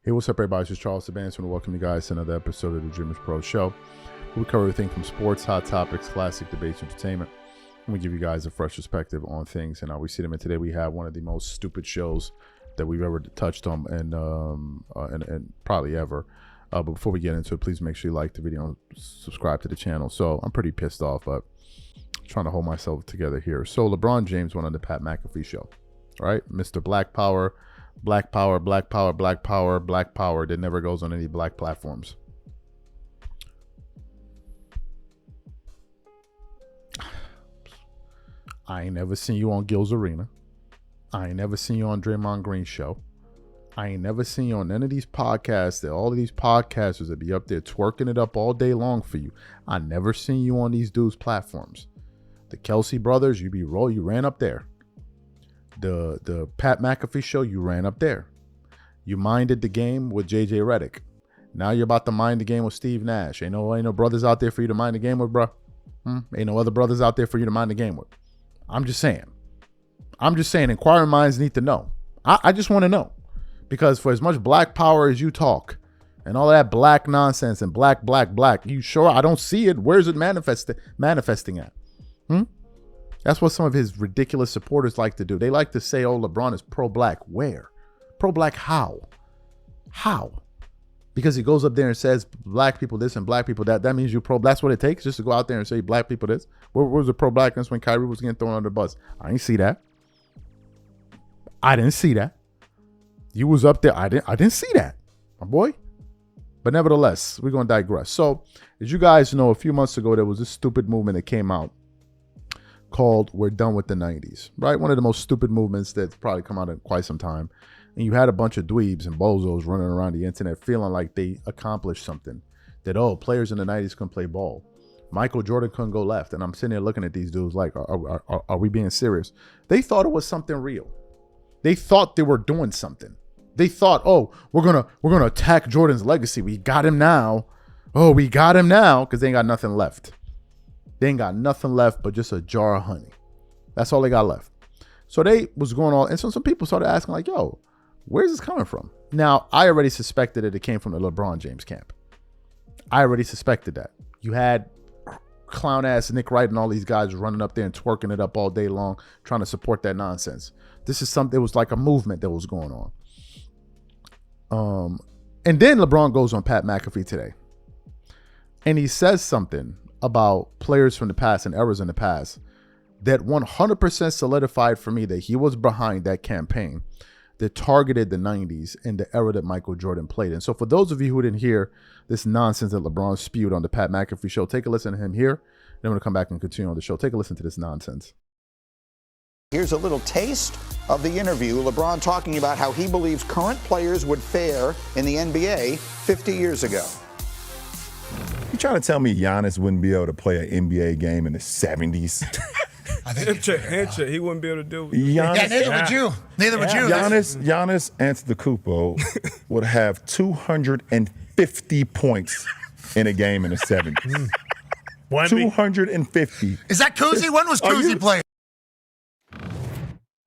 Hey, what's up, everybody? This is Charles Sabanz. I want to welcome you guys to another episode of the Dreamers Pro Show. We cover everything from sports, hot topics, classic debates, entertainment, and we give you guys a fresh perspective on things and how we see them. And today we have one of the most stupid shows that we've ever touched on, and probably ever. But before we get into it, please make sure you like the video and subscribe to the channel. So I'm pretty pissed off, but I'm trying to hold myself together here. So LeBron James went on the Pat McAfee show, right? Mr. Black Power. Black power, black power, black power, black power that never goes on any black platforms. I ain't never seen you on Gil's Arena. I ain't never seen you on Draymond Green's show. I ain't never seen you on none of these podcasts that all of these podcasters that be up there twerking it up all day long for you. I never seen you on these dudes' platforms. The Kelsey brothers, you ran up there. The Pat McAfee show, you ran up there. You minded the game with JJ Redick. Now you're about to mind the game with Steve Nash. Ain't no brothers out there for you to mind the game with, bro. Ain't no other brothers out there for you to mind the game with. I'm just saying. Inquiring minds need to know. I just want to know. Because for as much black power as you talk and all that black nonsense and black, you sure? I don't see it. Where's it manifesting at? That's what some of his ridiculous supporters like to do. They like to say, oh, LeBron is pro-black. Where? Pro-black how? How? Because he goes up there and says black people this and black people that. That means you pro. That's what it takes just to go out there and say black people this. Where was the pro-blackness when Kyrie was getting thrown under the bus? I didn't see that. You was up there. I didn't see that, my boy. But nevertheless, we're going to digress. So as you guys know, a few months ago, there was this stupid movement that came out called We're Done with the 90s, right? One of the most stupid movements that's probably come out in quite some time. And you had a bunch of dweebs and bozos running around the internet feeling like they accomplished something. That, oh, players in the 90s couldn't play ball. Michael Jordan couldn't go left. And I'm sitting there looking at these dudes like, are we being serious? They thought it was something real. They thought they were doing something. They thought, oh, we're gonna attack Jordan's legacy. We got him now. Oh, we got him now because they ain't got nothing left. They ain't got nothing left but just a jar of honey. That's all they got left. So they was going on. And so some people started asking like, yo, where's this coming from? Now, I already suspected that it came from the LeBron James camp. I already suspected that. You had clown ass Nick Wright and all these guys running up there and twerking it up all day long, trying to support that nonsense. This is something, it was like a movement that was going on. And then LeBron goes on Pat McAfee today. And he says something about players from the past and eras in the past that 100% solidified for me that he was behind that campaign that targeted the 90s and the era that Michael Jordan played in. So for those of you who didn't hear this nonsense that LeBron spewed on the Pat McAfee show, take a listen to him here. Then we're going to come back and continue on the show. Take a listen to this nonsense. Here's a little taste of the interview. LeBron talking about how he believes current players would fare in the NBA 50 years ago. You trying to tell me Giannis wouldn't be able to play an NBA game in the 70s? Handshake, he wouldn't be able to do it. Neither would you. Giannis Antetokounmpo would have 250 points in a game in the 70s. 250. Is that Kuzi? When was Kuzi playing?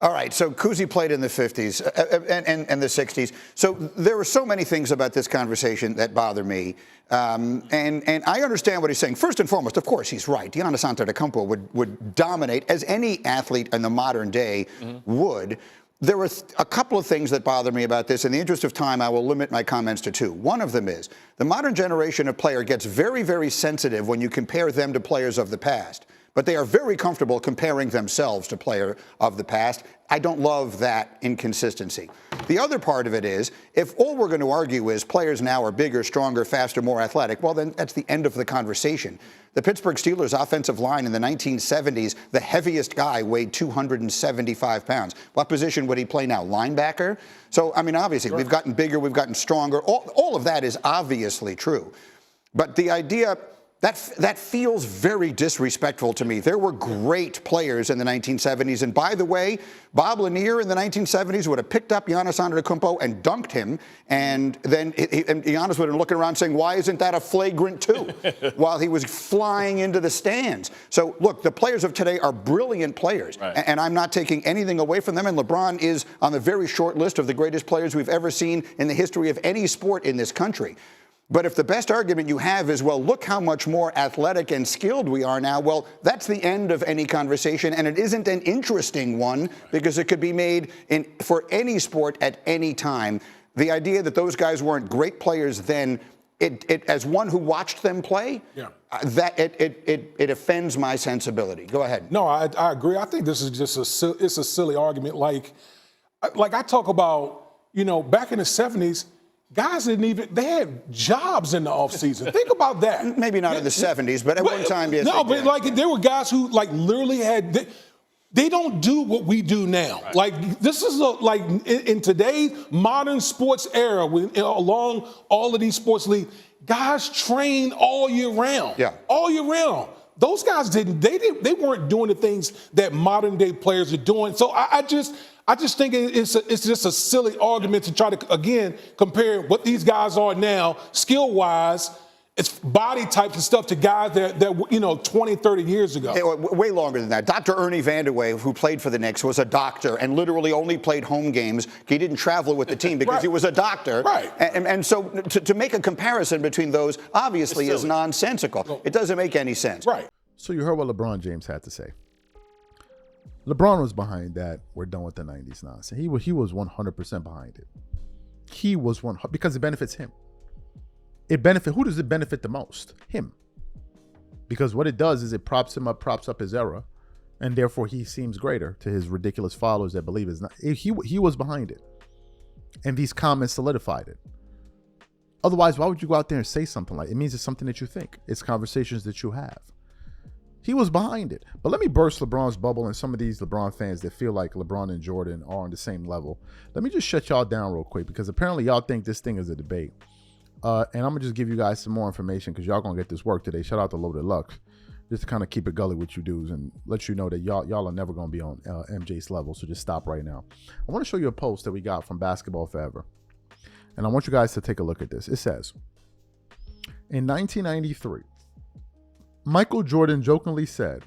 All right, so Kuzi played in the 50s and the 60s. So there were so many things about this conversation that bother me. And I understand what he's saying. First and foremost, of course, he's right. Giannis Antetokounmpo would dominate, as any athlete in the modern day would. There were a couple of things that bother me about this. In the interest of time, I will limit my comments to two. One of them is the modern generation of player gets very, very sensitive when you compare them to players of the past. But they are very comfortable comparing themselves to player of the past. I don't love that inconsistency. The other part of it is, if all we're going to argue is players now are bigger, stronger, faster, more athletic, well, then that's the end of the conversation. The Pittsburgh Steelers offensive line in the 1970s, the heaviest guy weighed 275 pounds. What position would he play now? Linebacker? So, I mean, obviously, we've gotten bigger, we've gotten stronger. All of that is obviously true. But the idea That feels very disrespectful to me. There were great players in the 1970s. And by the way, Bob Lanier in the 1970s would have picked up Giannis Antetokounmpo and dunked him. And then and Giannis would have been looking around saying, why isn't that a flagrant two? While he was flying into the stands. So, look, the players of today are brilliant players. Right. And I'm not taking anything away from them. And LeBron is on the very short list of the greatest players we've ever seen in the history of any sport in this country. But if the best argument you have is, well, look how much more athletic and skilled we are now, well, that's the end of any conversation, and it isn't an interesting one because it could be made for any sport at any time. The idea that those guys weren't great players then, as one who watched them play, that it offends my sensibility. Go ahead. No, I agree. I think this is just a silly argument. Like I talk about, back in the 70s, guys they had jobs in the offseason. Think about that. Maybe not in the 70s, but at one time, yes. No, but like there were guys who literally had, they don't do what we do now. Right. Like this is in today's modern sports era, along all of these sports leagues, guys train all year round. Yeah. All year round. Those guys they weren't doing the things that modern day players are doing. So I just think it's just a silly argument to try to, again, compare what these guys are now, skill-wise, it's body types and stuff, to guys that 20, 30 years ago. Way longer than that. Dr. Ernie Vandeweghe, who played for the Knicks, was a doctor and literally only played home games. He didn't travel with the team because he was a doctor. Right. And so to make a comparison between those obviously is nonsensical. It doesn't make any sense. Right. So you heard what LeBron James had to say. LeBron was behind that. We're done with the 90s nonsense. He was 100% behind it. He was because it benefits him. Who does it benefit the most? Him. Because what it does is it props him up, props up his era, and therefore he seems greater to his ridiculous followers that believe it's not. He was behind it, and these comments solidified it. Otherwise, why would you go out there and say something like it? It means it's something that you think. It's conversations that you have. He was behind it. But let me burst LeBron's bubble and some of these LeBron fans that feel like LeBron and Jordan are on the same level. Let me just shut y'all down real quick because apparently y'all think this thing is a debate. And I'm going to just give you guys some more information because y'all going to get this work today. Shout out to Loaded Lux. Just to kind of keep it gully with you dudes and let you know that y'all are never going to be on MJ's level. So just stop right now. I want to show you a post that we got from Basketball Forever. And I want you guys to take a look at this. It says, in 1993, Michael Jordan jokingly said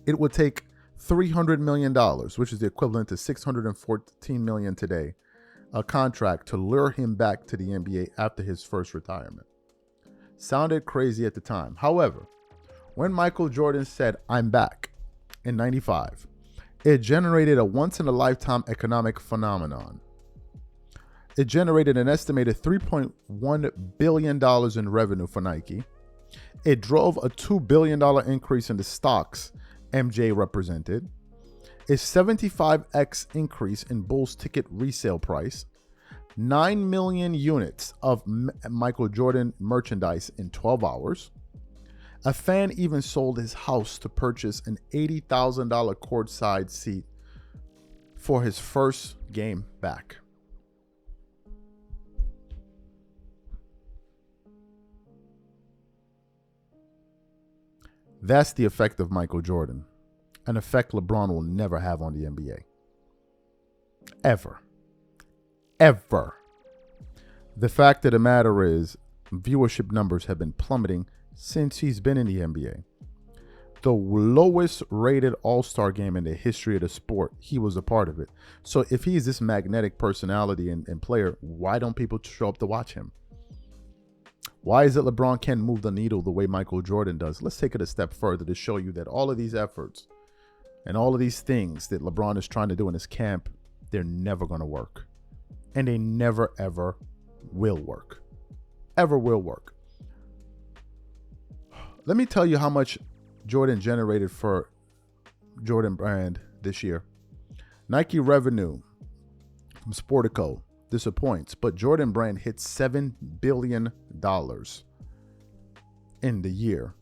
it would take $300 million, which is the equivalent to $614 million today, a contract to lure him back to the NBA after his first retirement. Sounded crazy at the time. However, when Michael Jordan said, "I'm back," in 95, it generated a once-in-a-lifetime economic phenomenon. It generated an estimated $3.1 billion in revenue for Nike. It drove a $2 billion increase in the stocks MJ represented, a 75x increase in Bulls ticket resale price, 9 million units of Michael Jordan merchandise in 12 hours. A fan even sold his house to purchase an $80,000 courtside seat for his first game back. That's the effect of Michael Jordan, an effect LeBron will never have on the NBA. Ever. Ever. The fact of the matter is, viewership numbers have been plummeting since he's been in the NBA. The lowest rated all-star game in the history of the sport, he was a part of it. So if he's this magnetic personality and player, why don't people show up to watch him? Why is it LeBron can't move the needle the way Michael Jordan does? Let's take it a step further to show you that all of these efforts and all of these things that LeBron is trying to do in his camp, they're never going to work. And they never, ever will work. Ever will work. Let me tell you how much Jordan generated for Jordan Brand this year. Nike revenue from Sportico disappoints, but Jordan Brand hit $7 billion in the year.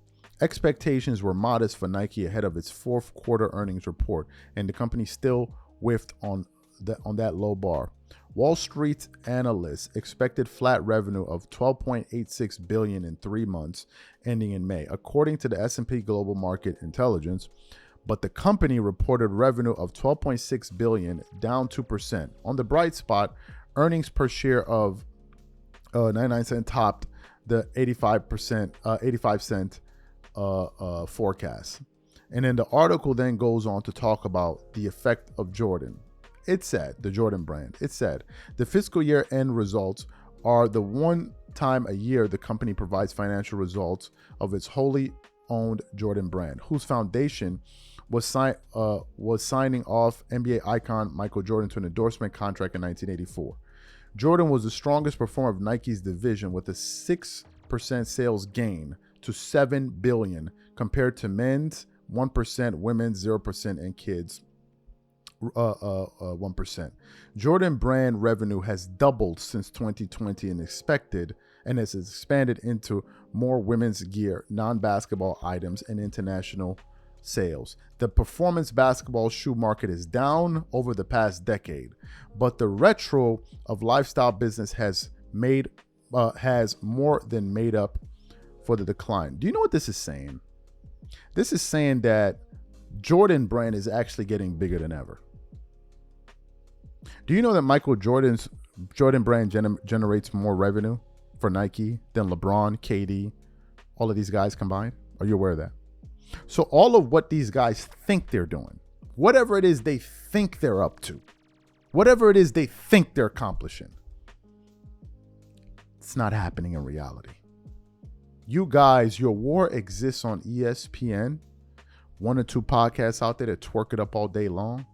Expectations were modest for Nike ahead of its fourth quarter earnings report, and the company still whiffed on that low bar. Wall Street analysts expected flat revenue of $12.86 billion in 3 months ending in May, according to the S&P Global Market Intelligence, but the company reported revenue of $12.6 billion, down 2%. On the bright spot, earnings per share of 99 cents topped the 85 cent forecast. And then the article then goes on to talk about the effect of Jordan. It said, the Jordan brand, it said, the fiscal year end results are the one time a year the company provides financial results of its wholly owned Jordan brand, whose foundation was signing off NBA icon Michael Jordan to an endorsement contract in 1984. Jordan was the strongest performer of Nike's division with a 6% sales gain to $7 billion compared to men's 1%, women's 0%, and kids 1%. Jordan brand revenue has doubled since 2020 and has expanded into more women's gear, non-basketball items, and international sales. The performance basketball shoe market is down over the past decade, but the retro of lifestyle business has more than made up for the decline. Do you know what this is saying? This is saying that Jordan brand is actually getting bigger than ever. Do you know that Michael Jordan brand generates more revenue for Nike than LeBron, KD, all of these guys combined? Are you aware of that? So all of what these guys think they're doing, whatever it is they think they're up to, whatever it is they think they're accomplishing, it's not happening in reality. You guys, your war exists on ESPN, 1 or 2 podcasts out there that twerk it up all day long,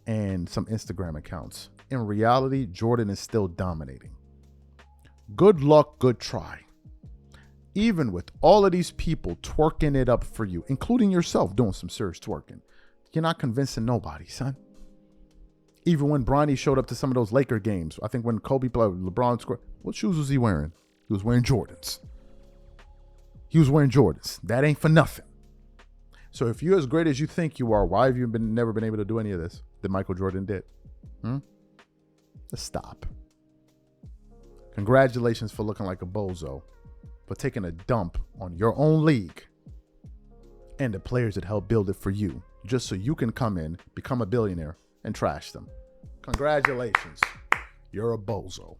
and some Instagram accounts. In reality, Jordan is still dominating. Good luck, good try. Even with all of these people twerking it up for you, including yourself doing some serious twerking, you're not convincing nobody, son. Even when Bronny showed up to some of those Laker games, I think when Kobe played, LeBron scored, what shoes was he wearing? He was wearing Jordans. That ain't for nothing. So if you're as great as you think you are, why have you never been able to do any of this that Michael Jordan did? Let's stop. Congratulations for looking like a bozo, for taking a dump on your own league and the players that helped build it for you, just so you can come in, become a billionaire, and trash them. Congratulations. You're a bozo.